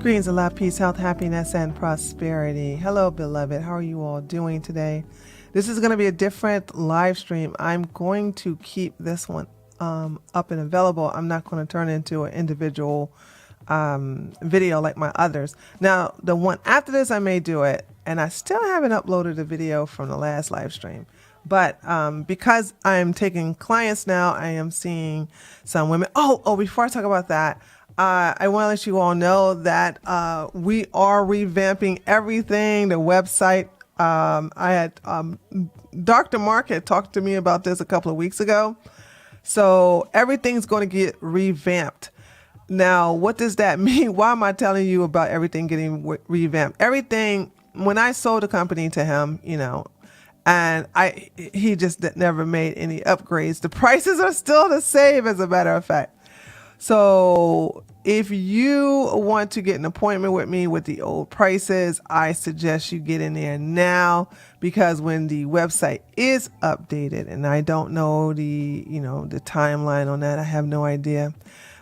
Greetings of love, peace, health, happiness, and prosperity. Hello, beloved. How are you all doing today? This is going to be a different live stream. I'm going to keep this one up and available. I'm not going to turn it into an individual video like my others. Now, the one after this, I may do it, and I still haven't uploaded the video from the last live stream. But because I'm taking clients now, I am seeing some women. Oh, before I talk about that, I want to let you all know that we are revamping everything, the website. I had Dr. Mark had talked to me about this a couple of weeks ago. So everything's going to get revamped. Now, what does that mean? Why am I telling you about everything getting revamped? Everything, when I sold the company to him, and he just never made any upgrades. The prices are still the same, as a matter of fact. So if you want to get an appointment with me with the old prices, I suggest you get in there now, because when the website is updated, and I don't know the timeline on that, I have no idea.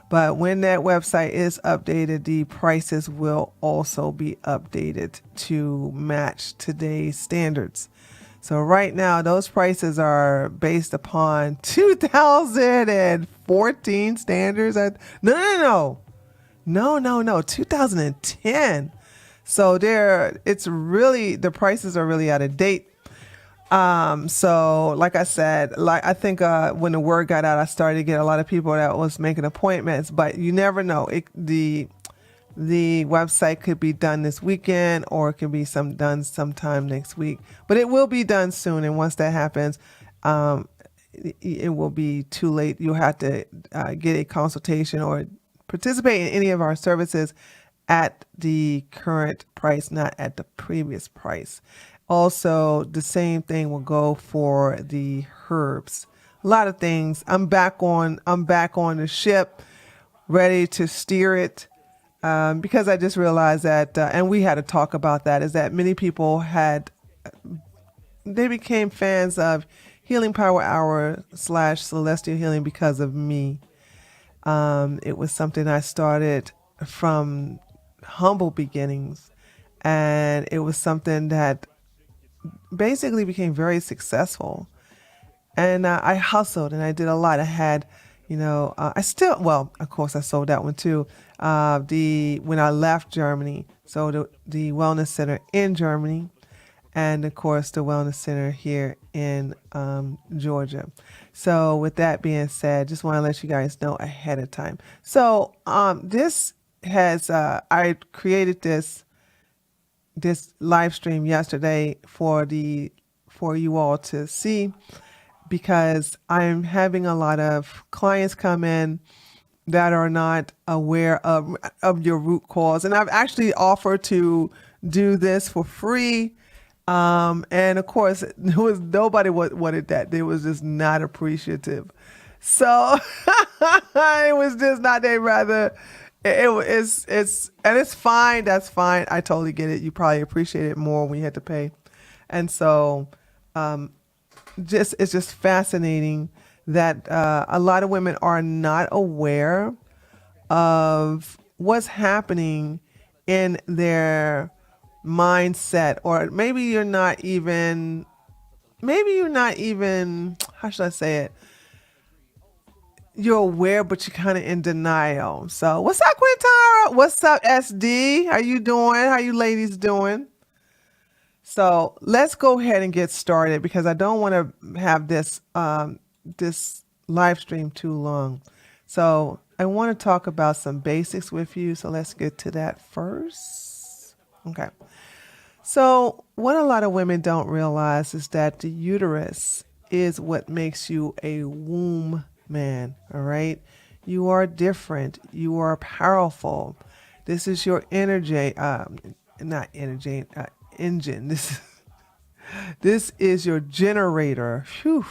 But when that website is updated, the prices will also be updated to match today's standards. So right now, those prices are based upon 2014 standards. No, 2010. So the prices are really out of date. So like I said, I think when the word got out, I started to get a lot of people that was making appointments, but you never know. The website could be done this weekend, or it could be done sometime next week, but it will be done soon. And once that happens, it will be too late. You'll have to get a consultation or participate in any of our services at the current price, not at the previous price. Also, the same thing will go for the herbs. A lot of things. I'm back on the ship, ready to steer it. Because I just realized that, and we had a talk about that, is that many people they became fans of Healing Power Hour / Celestial Healing because of me. It was something I started from humble beginnings, and it was something that basically became very successful. And I hustled, and I did a lot. I had, of course I sold that one too. When I left Germany, so the wellness center in Germany, and of course the wellness center here in Georgia. So with that being said, just want to let you guys know ahead of time. So this has I created this live stream yesterday for you all to see, because I'm having a lot of clients come in that are not aware of your root cause. And I've actually offered to do this for free. And of course, nobody wanted that. They was just not appreciative. So it was just not, it's fine. That's fine. I totally get it. You probably appreciate it more when you had to pay. And so, it's just fascinating that a lot of women are not aware of what's happening in their mindset, or maybe you're not even, how should I say it? You're aware, but you're kind of in denial. So what's up, Quintara? What's up, SD? How you doing? How you ladies doing? So let's go ahead and get started, because I don't want to have this live stream too long. So I want to talk about some basics with you. So let's get to that first. Okay. So what a lot of women don't realize is that the uterus is what makes you a womb man. All right. You are different. You are powerful. This is your energy, not energy, engine. This is your generator. Whew.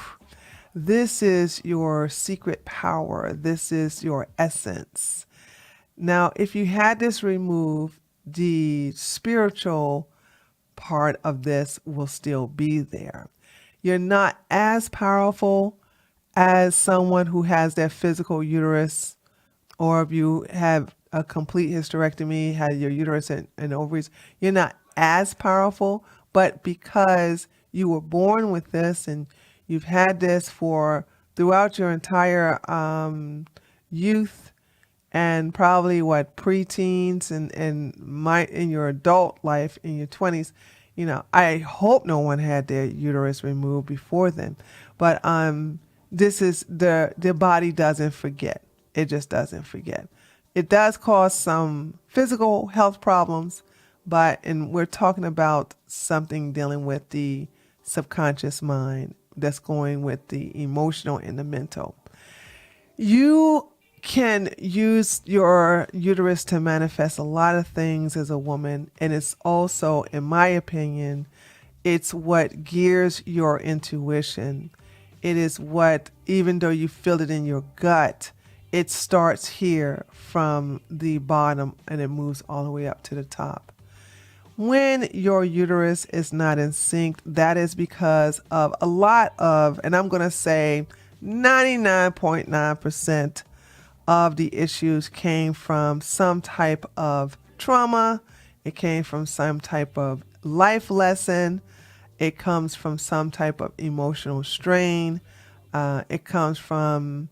This is your secret power. This is your essence. Now, if you had this removed, the spiritual part of this will still be there. You're not as powerful as someone who has their physical uterus or if you have a complete hysterectomy, had your uterus and ovaries, you're not as powerful. But because you were born with this and you've had this for throughout your entire youth and probably what preteens and in your adult life in your 20s, I hope no one had their uterus removed before then. But this is the body doesn't forget. It just doesn't forget. It does cause some physical health problems, and we're talking about something dealing with the subconscious mind that's going with the emotional and the mental. You can use your uterus to manifest a lot of things as a woman, and it's also, in my opinion, it's what gears your intuition. It is what, even though you feel it in your gut, it starts here from the bottom and it moves all the way up to the top. When your uterus is not in sync, that is because of a lot of, and I'm going to say 99.9% of the issues came from some type of trauma. It came from some type of life lesson. It comes from some type of emotional strain. It comes from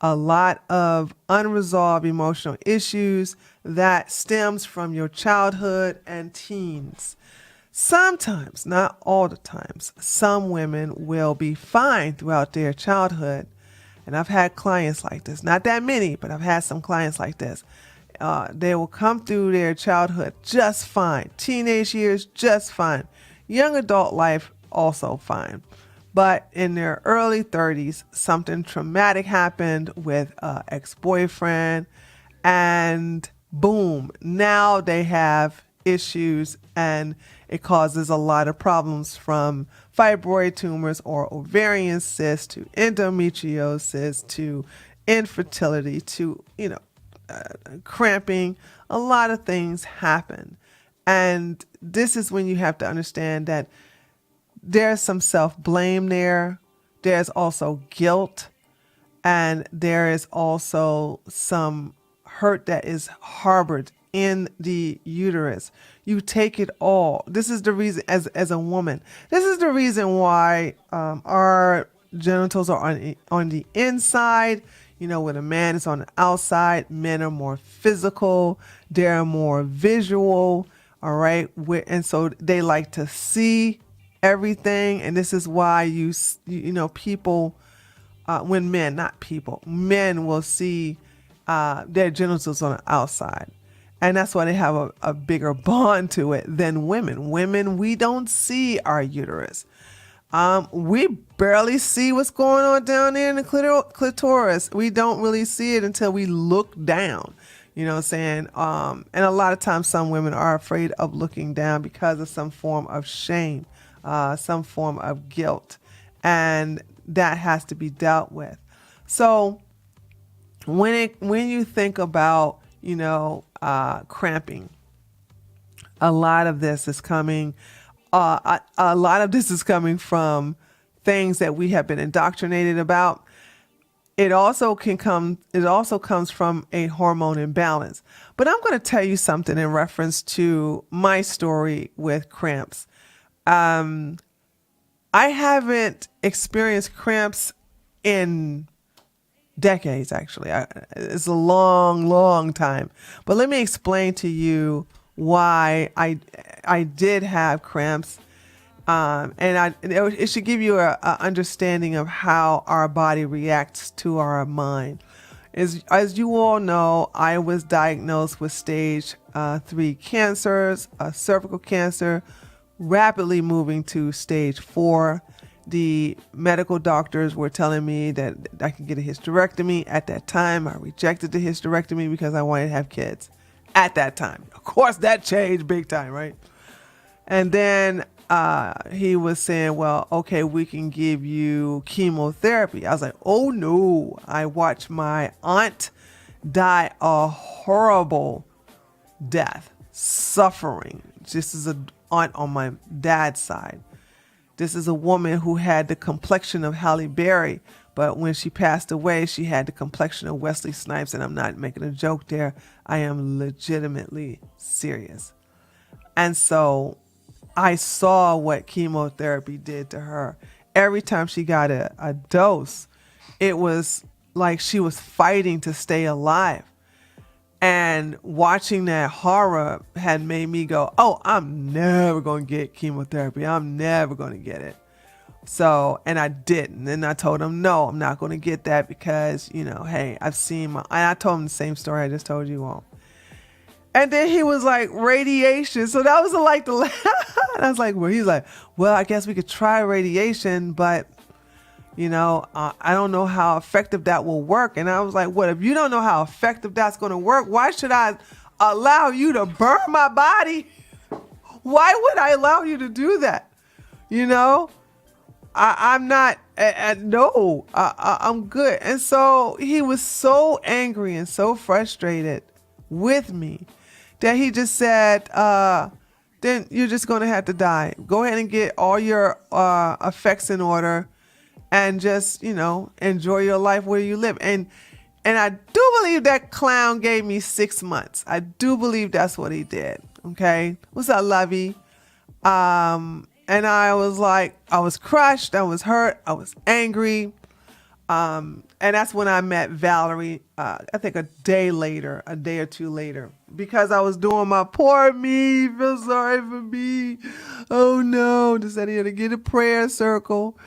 a lot of unresolved emotional issues that stems from your childhood and teens. Sometimes, not all the times, some women will be fine throughout their childhood. And I've had clients like this, not that many, but I've had some clients like this. They will come through their childhood just fine. Teenage years, just fine. Young adult life, also fine. But in their early 30s, something traumatic happened with an ex-boyfriend, and boom, now they have issues, and it causes a lot of problems, from fibroid tumors or ovarian cysts to endometriosis to infertility to, cramping. A lot of things happen. And this is when you have to understand that there's some self-blame there. There's also guilt. And there is also some hurt that is harbored in the uterus. You take it all. This is the reason, as a woman, this is the reason why our genitals are on the inside. When a man is on the outside, men are more physical. They're more visual. All right. And so they like to see everything. And this is why people, when men will see their genitals on the outside. And that's why they have a bigger bond to it than women. Women, we don't see our uterus. We barely see what's going on down there in the clitoris. We don't really see it until we look down. You know what I'm saying? And a lot of times some women are afraid of looking down because of some form of shame, some form of guilt. And that has to be dealt with. So when you think about, cramping, a lot of this is coming from things that we have been indoctrinated about. It also comes from a hormone imbalance. But I'm going to tell you something in reference to my story with cramps. I haven't experienced cramps in decades, actually. It's a long, long time. But let me explain to you why I did have cramps. It should give you a understanding of how our body reacts to our mind. As you all know, I was diagnosed with stage 3 cancers, cervical cancer, rapidly moving to stage 4. The medical doctors were telling me that I could get a hysterectomy. At that time, I rejected the hysterectomy because I wanted to have kids. At that time. Of course, that changed big time, right? And then he was saying, well, okay, we can give you chemotherapy. I was like, oh no. I watched my aunt die a horrible death, suffering. This is an aunt on my dad's side. This is a woman who had the complexion of Halle Berry, But when she passed away, she had the complexion of Wesley Snipes, and I'm not making a joke there. I am legitimately serious. And so I saw what chemotherapy did to her. Every time she got a dose, it was like she was fighting to stay alive. And watching that horror had made me go, oh, I'm never going to get chemotherapy. I'm never going to get it. So, and I didn't. And I told him, no, I'm not going to get that because, hey, I've seen and I told him the same story I just told you all. And then he was like, radiation. So that was like the and I was like, well, he's like, well, I guess we could try radiation, but I don't know how effective that will work. And I was like, what, if you don't know how effective that's going to work, why should I allow you to burn my body? Why would I allow you to do that? I'm not, no, I'm good. And so he was so angry and so frustrated with me that he just said, then you're just going to have to die. Go ahead and get all your effects in order and just, enjoy your life where you live. And I do believe that clown gave me 6 months. I do believe that's what he did. Okay. What's up, Lovey? And I was like, I was crushed. I was hurt. I was angry. And that's when I met Valerie, I think a day or two later, because I was doing my poor me, feel sorry for me. Oh no, decided to get a prayer circle.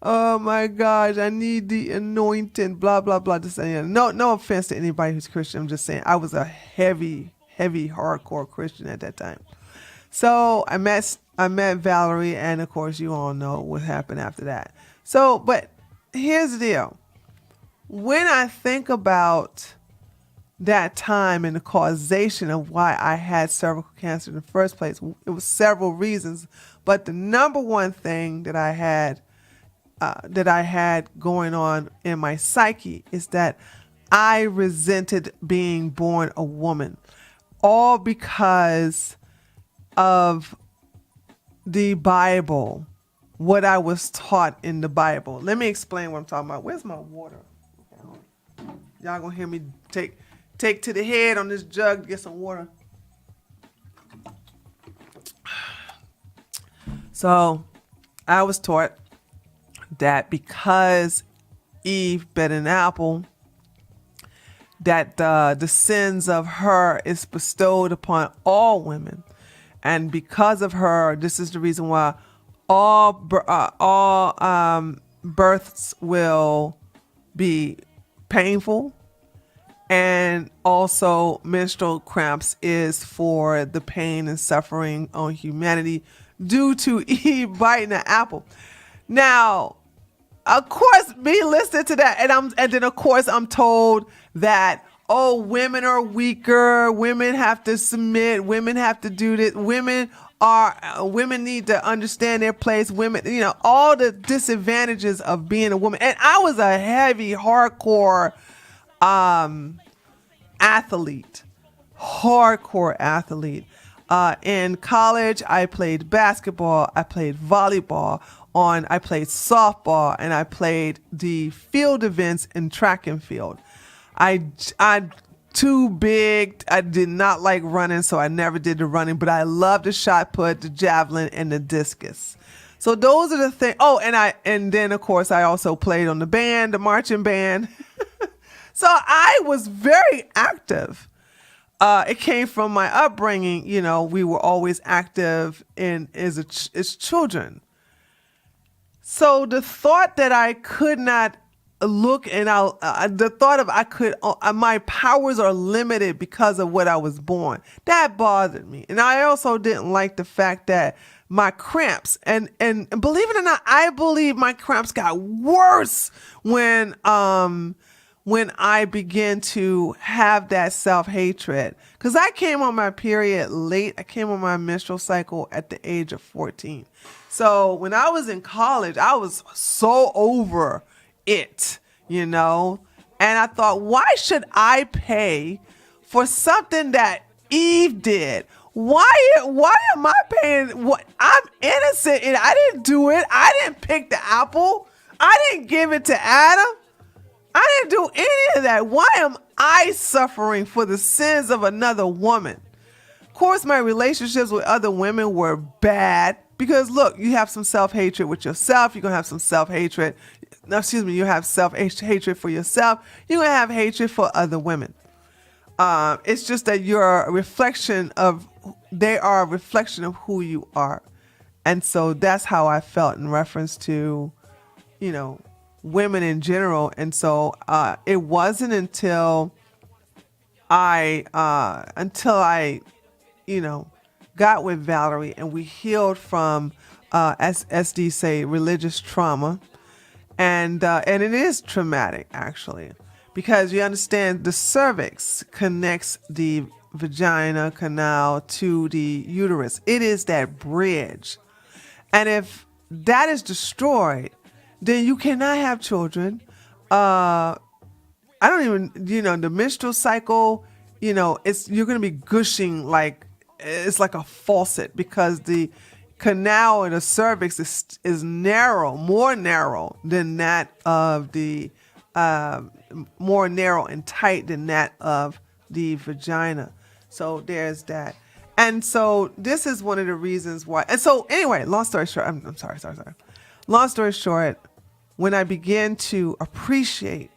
Oh my gosh, I need the anointing, blah, blah, blah. No offense to anybody who's Christian. I'm just saying I was a heavy, hardcore Christian at that time. So I met Valerie, and of course you all know what happened after that. So, but here's the deal. When I think about that time and the causation of why I had cervical cancer in the first place, it was several reasons, but the number one thing that I had going on in my psyche is that I resented being born a woman, all because of the Bible, what I was taught in the Bible. Let me explain what I'm talking about. Where's my water? Y'all gonna hear me take to the head on this jug to get some water. So I was taught that because Eve bit an apple, that the sins of her is bestowed upon all women. And because of her, this is the reason why all births will be painful. And also menstrual cramps is for the pain and suffering on humanity due to Eve biting an apple. Now, of course, me listening to that, and then of course I'm told that, oh, women are weaker, women have to submit, women have to do this, women need to understand their place, women, all the disadvantages of being a woman. And I was a heavy, hardcore athlete. In college, I played basketball, I played volleyball, I played softball, and I played the field events in track and field. I too big. I did not like running, so I never did the running, but I loved the shot put, the javelin, and the discus. So those are the things. Oh, and then of course I also played on the marching band. So I was very active. It came from my upbringing. We were always active as children. So the thought that I could not look and the thought of my powers are limited because of what I was born, that bothered me. And I also didn't like the fact that my cramps, and believe it or not, I believe my cramps got worse when I began to have that self-hatred, because I came on my period late. I came on my menstrual cycle at the age of 14. So when I was in college, I was so over it, and I thought, why should I pay for something that Eve did? Why am I paying? What? I'm innocent and I didn't do it. I didn't pick the apple. I didn't give it to Adam. I didn't do any of that. Why am I suffering for the sins of another woman? Of course, my relationships with other women were bad because look, you have some self-hatred with yourself. You're going to have some self-hatred. No, excuse me. You have self-hatred for yourself. You're going to have hatred for other women. It's just that they are a reflection of who you are. And so that's how I felt in reference to, women in general. And so it wasn't until I got with Valerie and we healed from, as SD say, religious trauma. And it is traumatic, actually, because you understand the cervix connects the vagina canal to the uterus. It is that bridge. And if that is destroyed, then you cannot have children. I don't even, the menstrual cycle, you're going to be gushing it's like a faucet because the canal and the cervix is narrow, more narrow than that of the, more narrow and tight than that of the vagina. So there's that. And so this is one of the reasons why. And so anyway, long story short, I'm sorry. Long story short, when I began to appreciate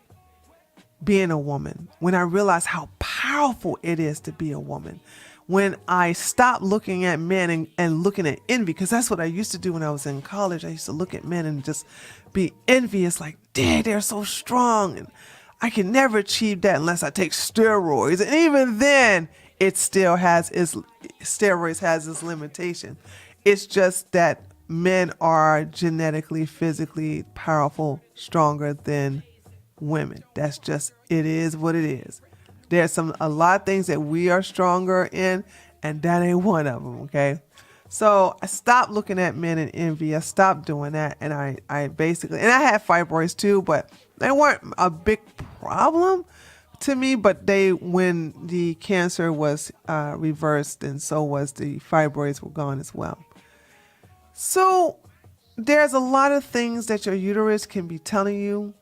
being a woman, when I realized how powerful it is to be a woman, when I stopped looking at men and looking at envy, because that's what I used to do when I was in college. I used to look at men and just be envious, like, dang, they're so strong. And I can never achieve that unless I take steroids. And even then, steroids has its limitation. It's just that men are genetically, physically powerful, stronger than women. That's just, it is what it is. There's a lot of things that we are stronger in, and that ain't one of them, okay? So I stopped looking at men in envy. I stopped doing that, and I basically, and I had fibroids too, but they weren't a big problem to me, but when the cancer was reversed, and so was the fibroids were gone as well. So there's a lot of things that your uterus can be telling you.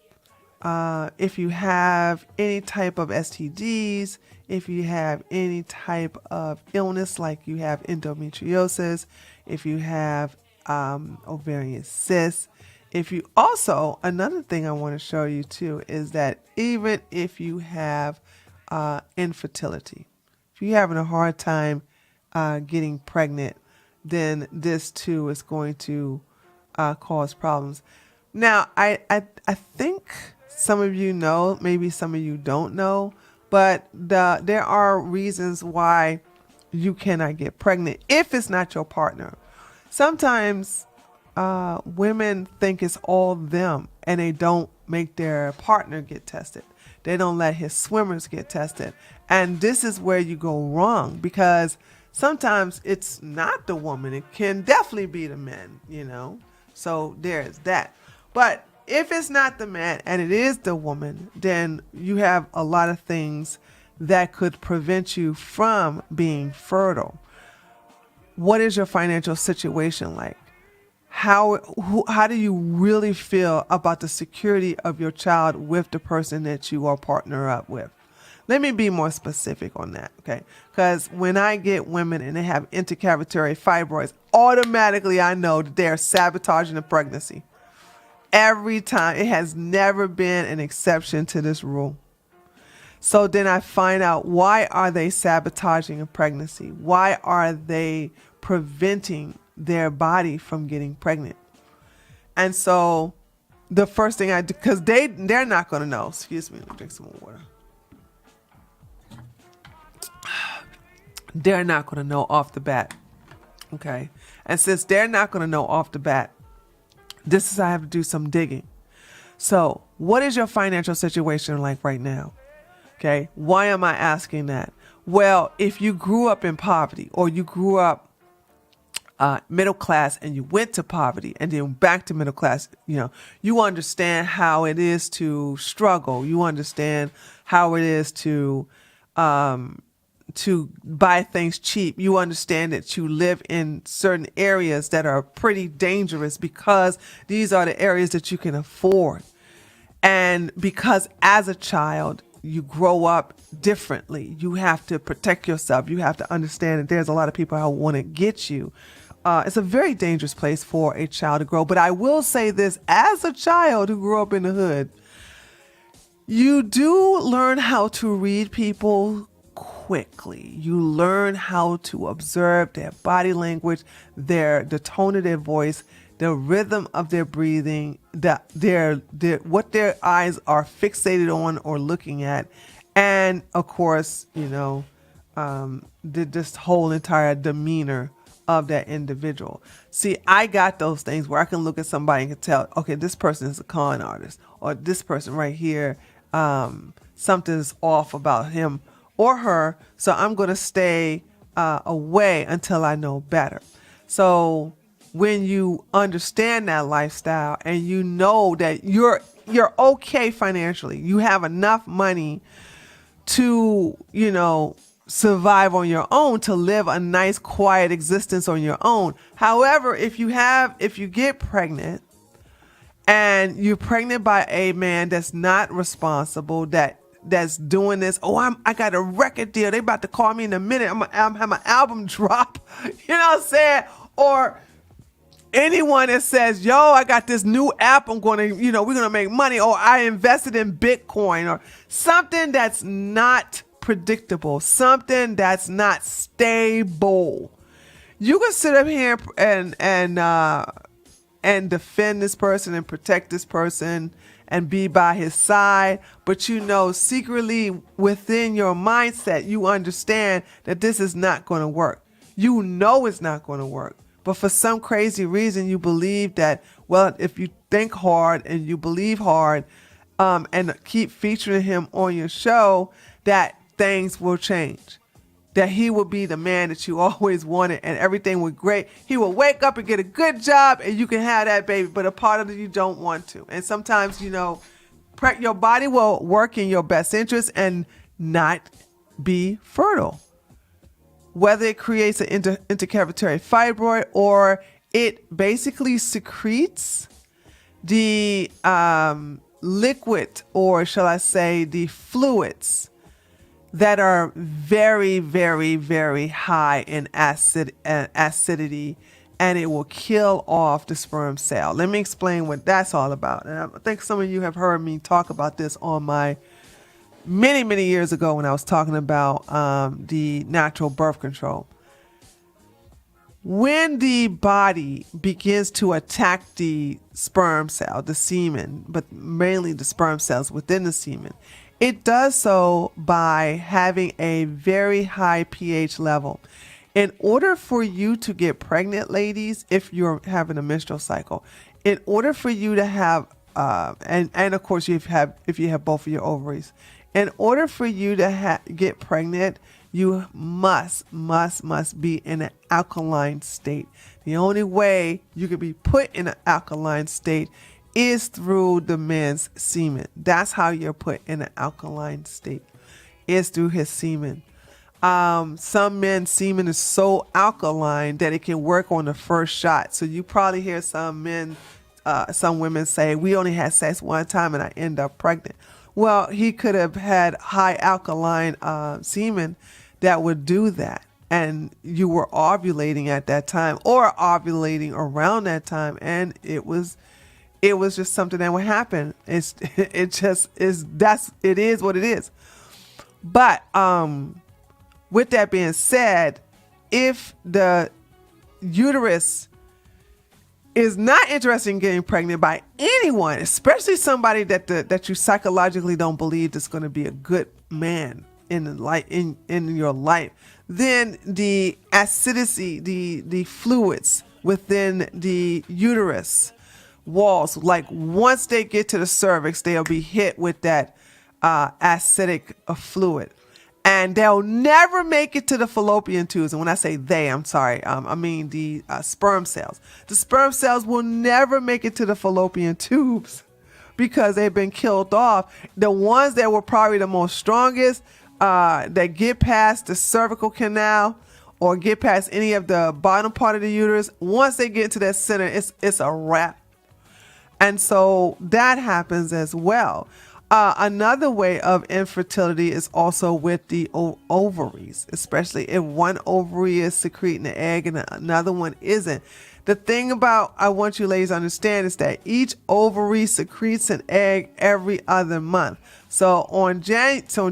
If you have any type of STDs, if you have any type of illness like you have endometriosis, if you have ovarian cysts, if you also, another thing I want to show you too is that even if you have infertility, if you're having a hard time getting pregnant, then this too is going to cause problems. Now, I think some of you know, maybe some of you don't know, but there are reasons why you cannot get pregnant if it's not your partner. Sometimes women think it's all them and they don't make their partner get tested. They don't let his swimmers get tested. And this is where you go wrong, because sometimes it's not the woman. It can definitely be the men, So there's that. But if it's not the man and it is the woman, then you have a lot of things that could prevent you from being fertile. What is your financial situation like? How do you really feel about the security of your child with the person that you are partner up with? Let me be more specific on that, okay? Because when I get women and they have intercavitary fibroids, automatically I know that they're sabotaging the pregnancy. Every time. It has never been an exception to this rule. So then I find out, why are they sabotaging a pregnancy? Why are they preventing their body from getting pregnant? And so the first thing I do, because they're not going to know. Excuse me, let me drink some more water. They're not going to know off the bat. Okay. And since they're not going to know off the bat, this is, I have to do some digging. So what is your financial situation like right now? Okay. Why am I asking that? Well, if you grew up in poverty, or you grew up middle class and you went to poverty and then back to middle class, you understand how it is to struggle. You understand how it is to to buy things cheap. You understand that you live in certain areas that are pretty dangerous because these are the areas that you can afford. And because as a child, you grow up differently. You have to protect yourself. You have to understand that there's a lot of people who want to get you. It's a very dangerous place for a child to grow. But I will say this, as a child who grew up in the hood, you do learn how to read people quickly. You learn how to observe their body language, the tone of their voice, the rhythm of their breathing, what their eyes are fixated on or looking at, and of course, this whole entire demeanor of that individual. See, I got those things where I can look at somebody and can tell, okay, this person is a con artist, or this person right here, something's off about him or her, so I'm going to stay away until I know better. So when you understand that lifestyle and you know that you're okay financially, you have enough money to, survive on your own, to live a nice, quiet existence on your own. However, if you get pregnant and you're pregnant by a man that's not responsible, that's doing this, I got a record deal, they about to call me in a minute, I'm have my album drop, you know what I'm saying? Or anyone that says, I got this new app, I'm going to, we're going to make money, or I invested in Bitcoin, or something that's not predictable, something that's not stable. You can sit up here and defend this person and protect this person and be by his side, but secretly within your mindset, you understand that this is not going to work. It's not going to work. But for some crazy reason, you believe that, if you think hard and you believe hard, and keep featuring him on your show, that things will change. That he will be the man that you always wanted and everything will great. He will wake up and get a good job and you can have that baby, but a part of it you don't want to. And sometimes, your body will work in your best interest and not be fertile. Whether it creates an intercavitary fibroid or it basically secretes the liquid, or shall I say the fluids that are very, very, very high in acidity, and it will kill off the sperm cell. Let me explain what that's all about. And I think some of you have heard me talk about this on my many, many years ago when I was talking about the natural birth control. When the body begins to attack the sperm cell, the semen, but mainly the sperm cells within the semen, it does so by having a very high pH level. In order for you to get pregnant, ladies, if you're having a menstrual cycle, in order for you to have, and of course if you have both of your ovaries, in order for you to get pregnant, you must be in an alkaline state. The only way you can be put in an alkaline state is through the man's semen. That's how you're put in an alkaline state, is through his semen. Some men's semen is so alkaline that it can work on the first shot. So you probably hear some women say, we only had sex one time and I end up pregnant. Well, he could have had high alkaline semen that would do that. And you were ovulating at that time or ovulating around that time. And it was just something that would happen. It is what it is. But with that being said, if the uterus is not interested in getting pregnant by anyone, especially somebody that you psychologically don't believe is going to be a good man in your life, then the acidity, the fluids within the uterus walls, like once they get to the cervix, they'll be hit with that acidic fluid. And they'll never make it to the fallopian tubes. And when I say they, I'm sorry. I mean the sperm cells. The sperm cells will never make it to the fallopian tubes because they've been killed off. The ones that were probably the most strongest that get past the cervical canal or get past any of the bottom part of the uterus, once they get into that center, it's a wrap. And so that happens as well. Another way of infertility is also with the ovaries, especially if one ovary is secreting an egg and another one isn't. The thing about I want you ladies to understand is that each ovary secretes an egg every other month. So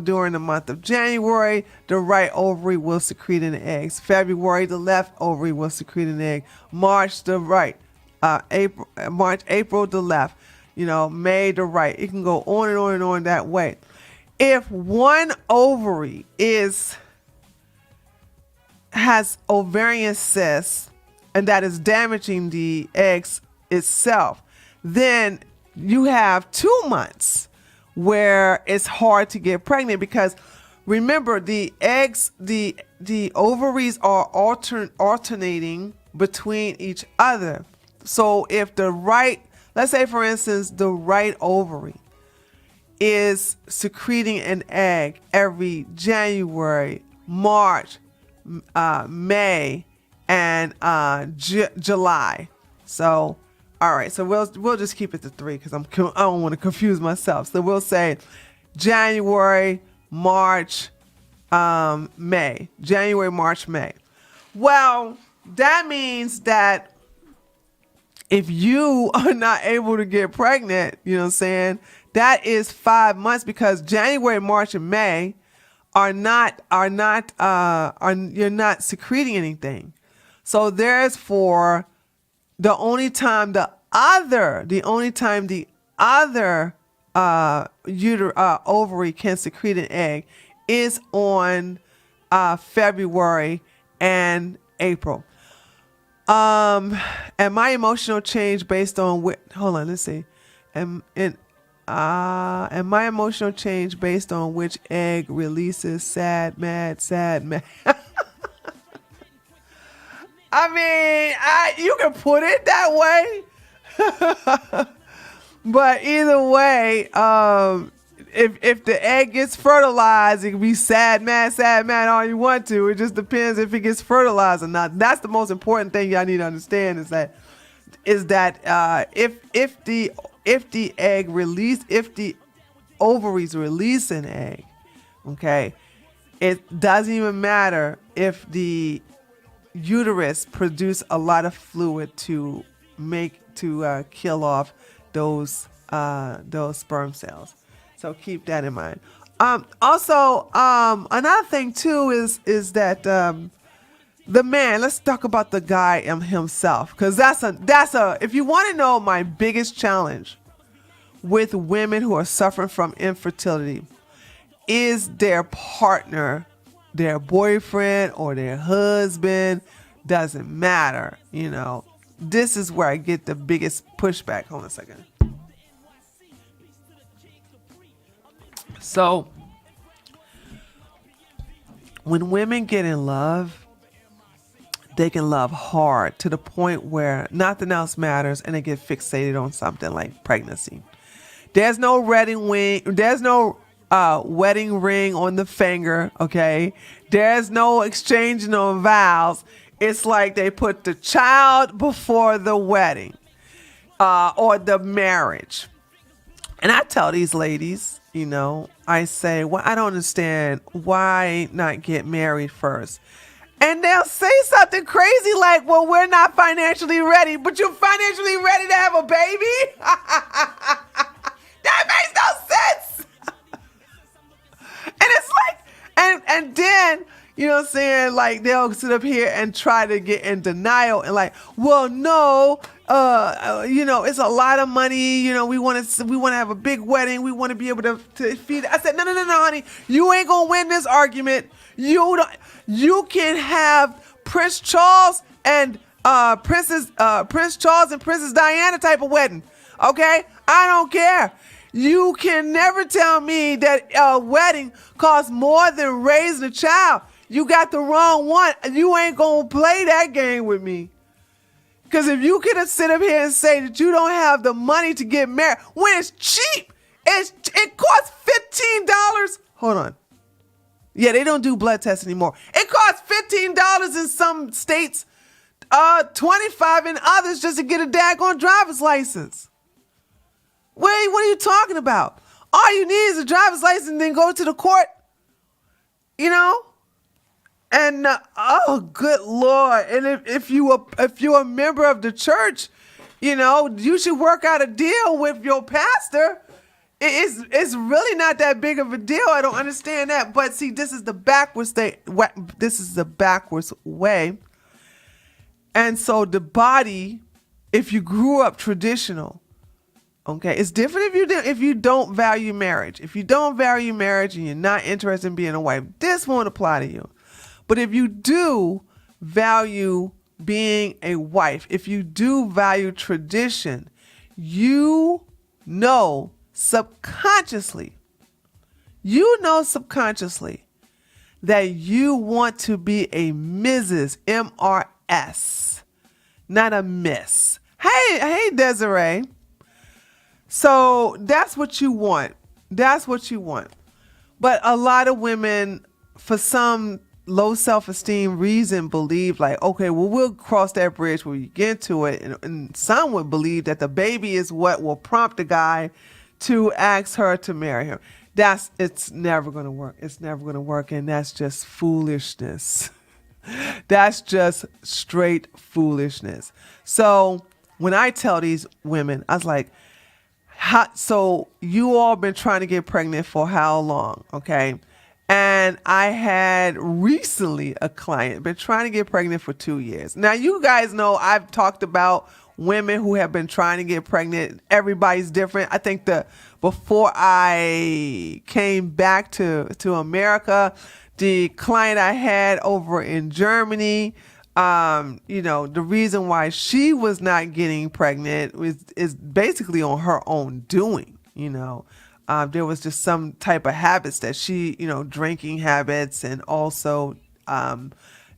during the month of January, the right ovary will secrete an egg. February, the left ovary will secrete an egg. March, the right. April, the left. May, the right. It can go on and on and on that way. If one ovary has ovarian cysts, and that is damaging the eggs itself, then you have 2 months where it's hard to get pregnant, because remember, the ovaries are alternating between each other. So if let's say for instance, the right ovary is secreting an egg every January, March, May, and July. So, all right. So we'll just keep it to 3 because I don't want to confuse myself. So we'll say January, March, May. January, March, May. Well, that means that if you are not able to get pregnant, you know what I'm saying, that is 5 months, because January, March, and May you're not secreting anything. So therefore, the only time the other ovary can secrete an egg is on February and April. And my emotional change based on and my emotional change based on which egg releases sad, mad. I mean, you can put it that way. But either way, if the egg gets fertilized, it can be sad, mad all you want to. It just depends if it gets fertilized or not. That's the most important thing y'all need to understand is that if the ovaries release an egg, okay, it doesn't even matter if the uterus produce a lot of fluid to kill off those sperm cells. So keep that in mind. Also, another thing too is that the man. Let's talk about the guy himself, because that's a. If you want to know my biggest challenge with women who are suffering from infertility, is their partner, their boyfriend or their husband, doesn't matter. This is where I get the biggest pushback. Hold on a second. So, when women get in love, they can love hard to the point where nothing else matters, and they get fixated on something like pregnancy. There's no wedding ring. There's no wedding ring on the finger. Okay. There's no exchanging of vows. It's like they put the child before the wedding, or the marriage. And I tell these ladies, I say, well, I don't understand, why not get married first? And they'll say something crazy like, well, we're not financially ready, but you're financially ready to have a baby? That makes no sense. And it's like, and then, like they'll sit up here and try to get in denial and like, well, no, it's a lot of money. We want to have a big wedding. We want to be able to feed. I said, no, honey, you ain't gonna win this argument. You can have Prince Charles and Princess Diana type of wedding. Okay, I don't care. You can never tell me that a wedding costs more than raising a child. You got the wrong one. You ain't gonna play that game with me. Because if you could sit up here and say that you don't have the money to get married, when it's cheap, it costs $15. Hold on. Yeah, they don't do blood tests anymore. It costs $15 in some states, $25 in others just to get a daggone driver's license. Wait, what are you talking about? All you need is a driver's license and then go to the court, you know? And oh, good Lord! And if you're a member of the church, you know, you should work out a deal with your pastor. It's really not that big of a deal. I don't understand that. But see, this is the backwards way. And so the body, if you grew up traditional, okay, it's different if you don't value marriage. If you don't value marriage and you're not interested in being a wife, this won't apply to you. But if you do value being a wife, if you do value tradition, you know subconsciously that you want to be a Mrs. M-R-S, not a Miss. Hey, Desiree. So that's what you want. But a lot of women, for some low self-esteem reason, believe like, okay, well, we'll cross that bridge when we get to it. And some would believe that the baby is what will prompt the guy to ask her to marry him. It's never going to work. It's never going to work. And that's just foolishness. That's just straight foolishness. So when I tell these women, I was like, so you all been trying to get pregnant for how long? Okay. And I had recently a client been trying to get pregnant for 2 years. Now, you guys know I've talked about women who have been trying to get pregnant. Everybody's different. I think before I came back to America, the client I had over in Germany, the reason why she was not getting pregnant is basically on her own doing, there was just some type of habits that she, drinking habits, and also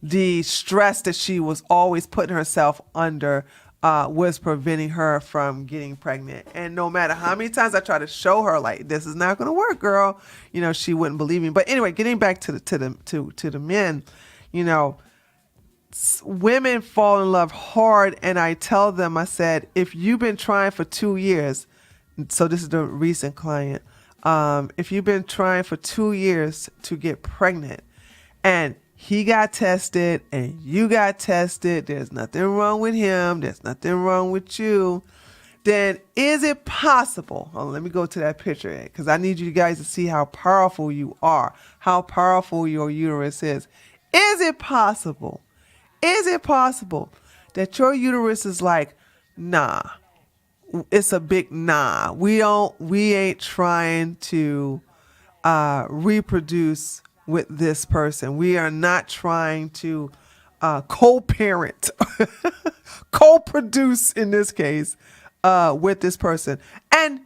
the stress that she was always putting herself under was preventing her from getting pregnant. And no matter how many times I try to show her, like, this is not going to work, girl, she wouldn't believe me. But anyway, getting back to the men, women fall in love hard, and I tell them, I said, if you've been trying for 2 years, so this is the recent client, if you've been trying for 2 years to get pregnant and he got tested and you got tested, there's nothing wrong with him, there's nothing wrong with you, then is it possible, let me go to that picture because I need you guys to see how powerful you are, how powerful your uterus is. Is it possible that your uterus is like, nah, it's a big nah. We ain't trying to reproduce with this person. We are not trying to co-parent, co-produce in this case with this person. And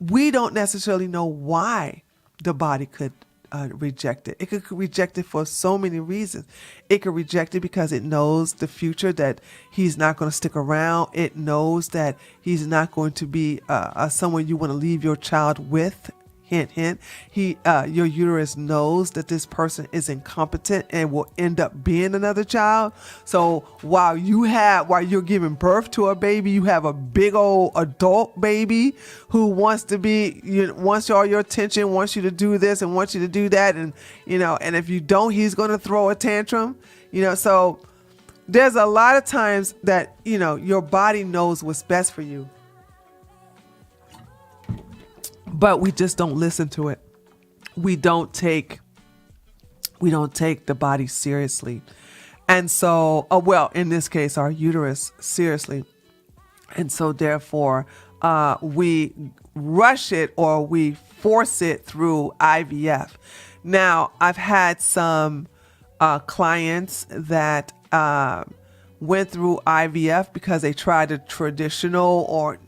we don't necessarily know why the body could reject it. It could reject it for so many reasons. It could reject it because it knows the future, that he's not going to stick around. It knows that he's not going to be someone you want to leave your child with. Hint, hint. Your uterus knows that this person is incompetent and will end up being another child. So while you're giving birth to a baby, you have a big old adult baby who wants all your attention, wants you to do this and wants you to do that. And, and if you don't, he's going to throw a tantrum, so there's a lot of times that, your body knows what's best for you. But we just don't listen to it. We don't take the body seriously. And so, in this case, our uterus seriously. And so therefore, we rush it or we force it through IVF. Now, I've had some clients that went through IVF because they tried the traditional, or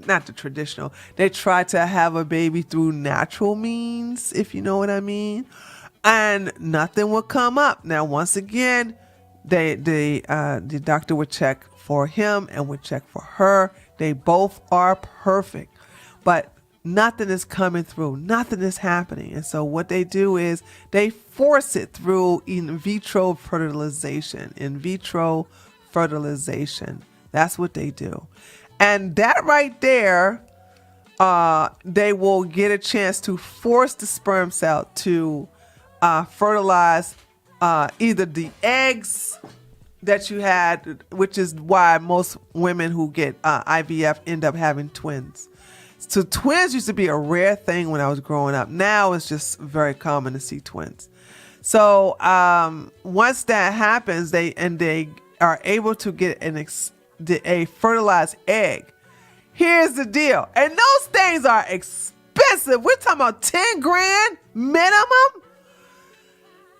not the traditional, they tried to have a baby through natural means, if you know what I mean, and nothing would come up. Now, once again, the doctor would check for him and would check for her. They both are perfect. But nothing is coming through, nothing is happening. And so what they do is they force it through in vitro fertilization. In vitro fertilization. That's what they do. And that right there, they will get a chance to force the sperm cell to fertilize either the eggs that you had, which is why most women who get IVF end up having twins. So twins used to be a rare thing when I was growing up. Now it's just very common to see twins. So once that happens, they are able to get a fertilized egg. Here's the deal. And those things are expensive. We're talking about 10 grand minimum.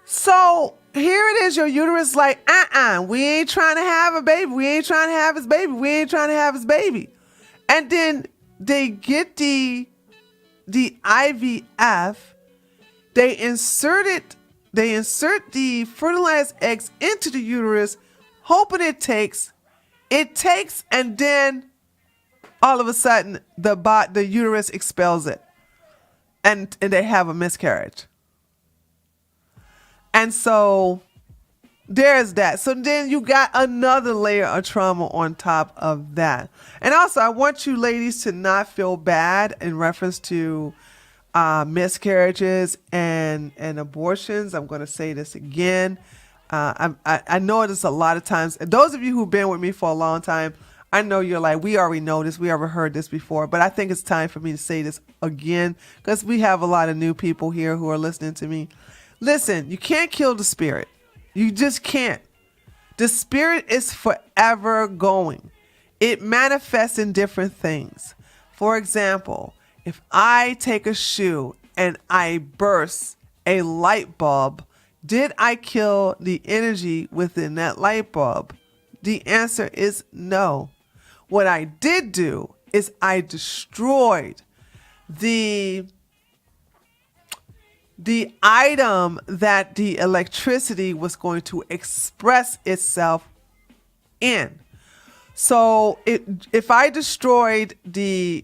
So here it is. Your uterus like, we ain't trying to have a baby. We ain't trying to have his baby. We ain't trying to have his baby. And then they get the IVF. They insert the fertilized eggs into the uterus, hoping it takes, and then all of a sudden the uterus expels it, and they have a miscarriage. And so there's that. So then you got another layer of trauma on top of that. And also, I want you ladies to not feel bad in reference to miscarriages and abortions. I'm going to say this again. I know this a lot of times. And those of you who've been with me for a long time, I know you're like, we already know this. We ever heard this before. But I think it's time for me to say this again, because we have a lot of new people here who are listening to me. Listen, you can't kill the spirit. You just can't. The spirit is forever going. It manifests in different things. For example, if I take a shoe and I burst a light bulb, did I kill the energy within that light bulb? The answer is no. What I did do is I destroyed the item that the electricity was going to express itself in. So if I destroyed the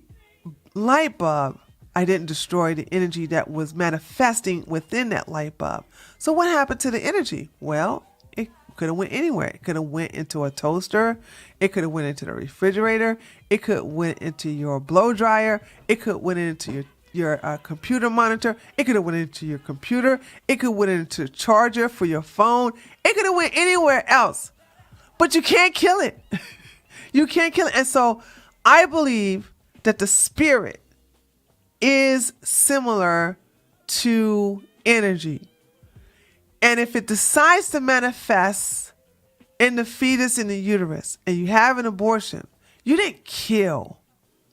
light bulb, I didn't destroy the energy that was manifesting within that light bulb. So what happened to the energy? Well, it could have went anywhere. It could have went into a toaster. It could have went into the refrigerator. It could went into your blow dryer. It could went into your computer monitor. It could have went into your computer. It could went into a charger for your phone. It could have went anywhere else. But you can't kill it. You can't kill it. And so I believe that the spirit is similar to energy. And if it decides to manifest in the fetus in the uterus and you have an abortion, you didn't kill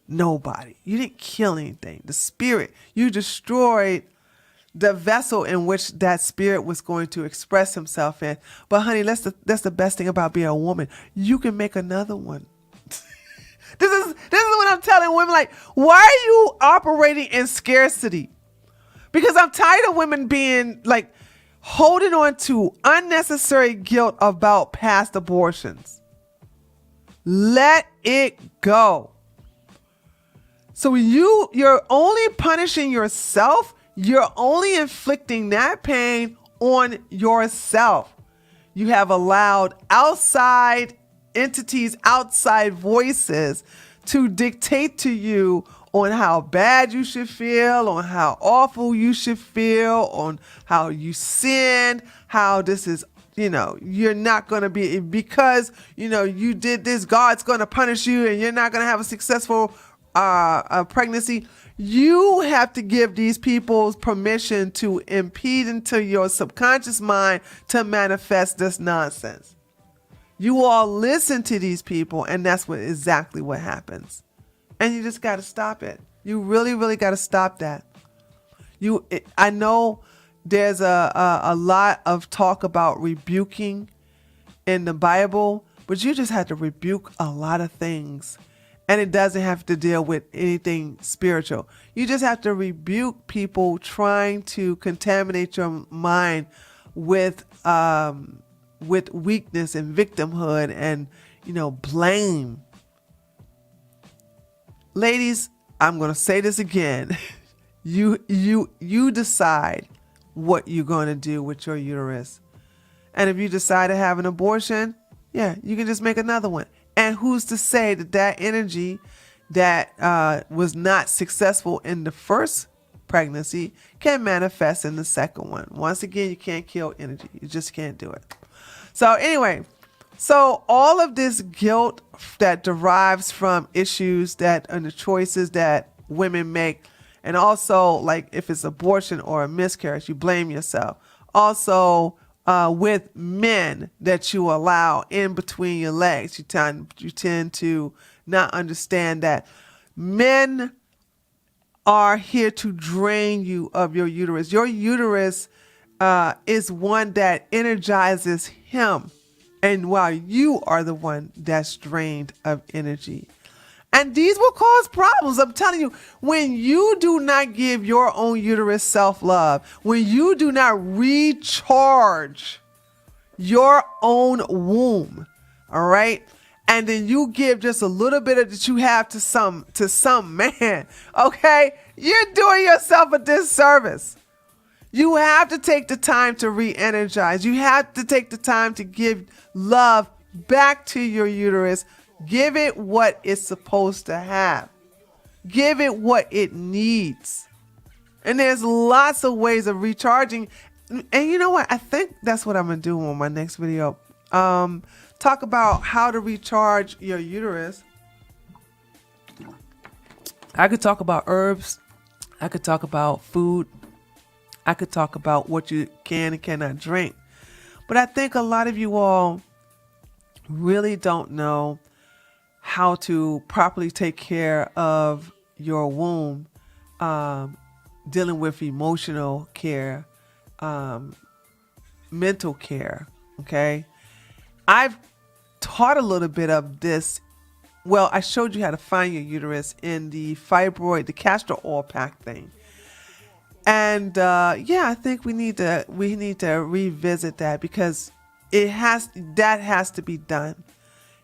nobody. You didn't kill anything. The spirit, you destroyed the vessel in which that spirit was going to express himself in. But honey, that's the best thing about being a woman. You can make another one. This is what I'm telling women, like, why are you operating in scarcity? Because I'm tired of women being like holding on to unnecessary guilt about past abortions. Let it go. So you're only punishing yourself. You're only inflicting that pain on yourself. You have allowed outside entities, outside voices to dictate to you on how bad you should feel, on how awful you should feel, on how you sinned, how this is, you're not going to be, because, you did this, God's going to punish you and you're not going to have a successful pregnancy. You have to give these people permission to impede into your subconscious mind to manifest this nonsense. You all listen to these people, and that's exactly what happens. And you just got to stop it. You really, really got to stop that. I know there's a lot of talk about rebuking in the Bible, but you just have to rebuke a lot of things. And it doesn't have to deal with anything spiritual. You just have to rebuke people trying to contaminate your mind with weakness and victimhood and, blame. Ladies, I'm going to say this again. You decide what you're going to do with your uterus. And if you decide to have an abortion, yeah, you can just make another one. And who's to say that that energy that was not successful in the first pregnancy can manifest in the second one? Once again, you can't kill energy. You just can't do it. So anyway, so all of this guilt that derives from issues that and the choices that women make, and also like if it's abortion or a miscarriage, you blame yourself. Also, with men that you allow in between your legs, you tend to not understand that men are here to drain you of your uterus. Your uterus is one that energizes him, and while you are the one that's drained of energy. And these will cause problems. I'm telling you, when you do not give your own uterus self-love, when you do not recharge your own womb, all right? And then you give just a little bit of that you have to some man, okay? You're doing yourself a disservice. You have to take the time to re-energize. You have to take the time to give love back to your uterus. Give it what it's supposed to have. Give it what it needs. And there's lots of ways of recharging. And you know what? I think that's what I'm going to do on my next video. Talk about how to recharge your uterus. I could talk about herbs. I could talk about food. I could talk about what you can and cannot drink. But I think a lot of you all really don't know how to properly take care of your womb, dealing with emotional care, mental care, okay? I've taught a little bit of this. Well, I showed you how to find your uterus in the fibroid, the castor oil pack thing. And yeah, I think we need to revisit that because that has to be done.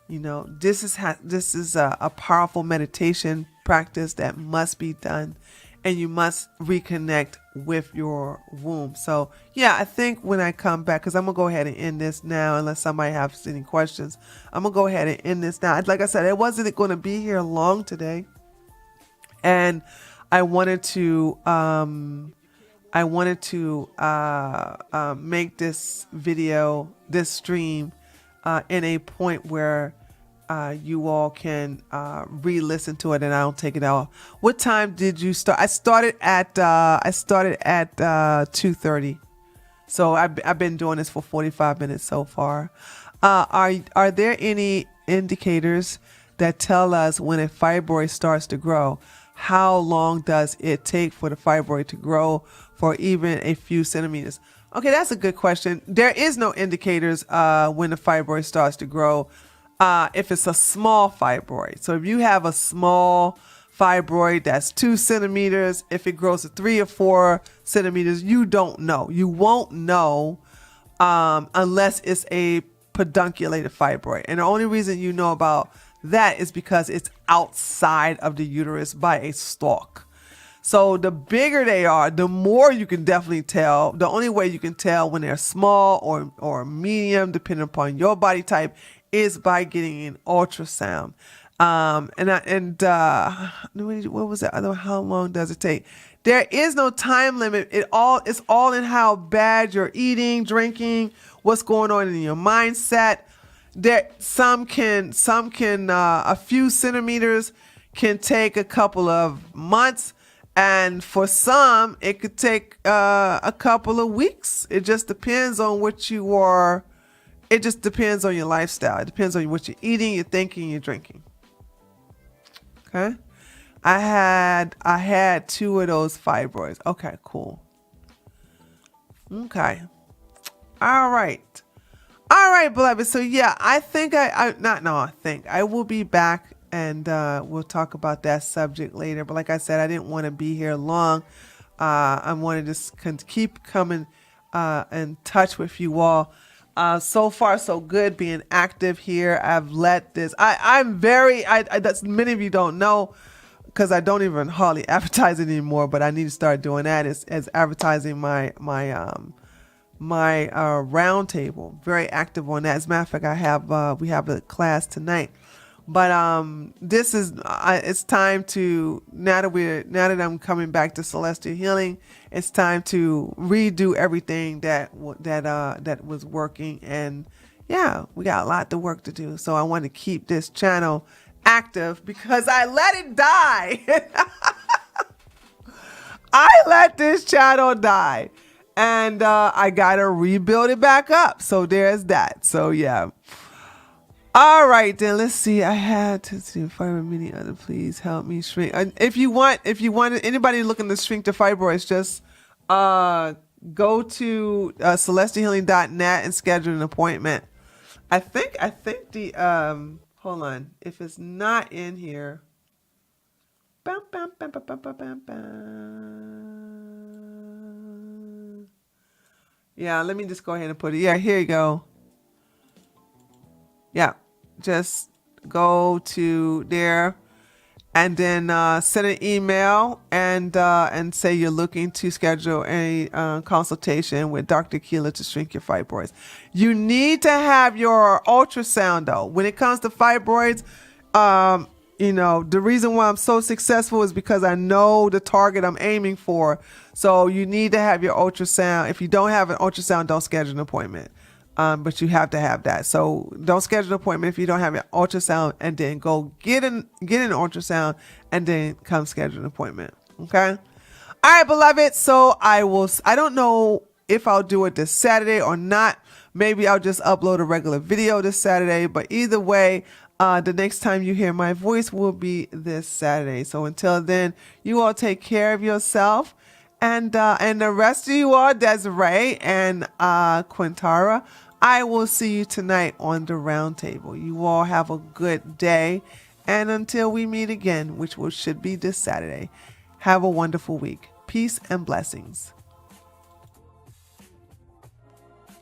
You know, this is a powerful meditation practice that must be done, and you must reconnect with your womb. So yeah, I think when I come back, because I'm gonna go ahead and end this now, unless somebody has any questions, I'm gonna go ahead and end this now. Like I said, it wasn't going to be here long today, and I wanted to make this video, this stream, in a point where you all can re-listen to it and I don't take it out. What time did you start? I started at 2:30. So I've been doing this for 45 minutes so far. Are there any indicators that tell us when a fibroid starts to grow? How long does it take for the fibroid to grow for even a few centimeters? Okay, that's a good question. There is no indicators when the fibroid starts to grow if it's a small fibroid. So if you have a small fibroid that's 2 centimeters, if it grows to 3 or 4 centimeters, you don't know. You won't know unless it's a pedunculated fibroid. And the only reason you know about that is because it's outside of the uterus by a stalk. So the bigger they are, the more you can definitely tell. The only way you can tell when they're small or medium, depending upon your body type, is by getting an ultrasound. What was that other? How long does it take? There is no time limit. It's all in how bad you're eating, drinking, what's going on in your mindset. Some can a few centimeters can take a couple of months, and for some it could take a couple of weeks. It just depends on what you are. It just depends on your lifestyle. It depends on what you're eating, you're thinking, you're drinking. Okay, I had 2 of those fibroids. Okay, cool. Okay, all right. All right, beloved. So yeah, I think I will be back and we'll talk about that subject later. But like I said, I didn't want to be here long. I wanted to keep coming in touch with you all. So far, so good being active here. I've let this, that's many of you don't know. because I don't even hardly advertise it anymore, but I need to start doing that as advertising my round table. Very active on that. As a matter of fact, we have a class tonight. But this is it's time to now that I'm coming back to celestial healing, it's time to redo everything that was working. And yeah, we got a lot of work to do. So I want to keep this channel active because I let it die. I let this channel die, and I gotta rebuild it back up. So there's that. So yeah. All right, then let's see. I had to see many other. Please help me shrink. If you want anybody looking to shrink the fibroids, just go to celestialhealing.net and schedule an appointment. I think the hold on. If it's not in here, bam, bam, bam, bam, bam, bam, bam, bam. Yeah, let me just go ahead and put it. Yeah, here you go. Yeah, just go to there and then send an email and say you're looking to schedule a consultation with Dr. Keeler to shrink your fibroids. You need to have your ultrasound though. When it comes to fibroids, the reason why I'm so successful is because I know the target I'm aiming for. So you need to have your ultrasound. If you don't have an ultrasound, don't schedule an appointment. But you have to have that. So don't schedule an appointment if you don't have an ultrasound, and then go get an ultrasound and then come schedule an appointment. Okay. All right, beloved. So I don't know if I'll do it this Saturday or not. Maybe I'll just upload a regular video this Saturday, but either way, the next time you hear my voice will be this Saturday. So until then, you all take care of yourself. And the rest of you all, Desiree and Quintara, I will see you tonight on the round table. You all have a good day. And until we meet again, which should be this Saturday, have a wonderful week. Peace and blessings.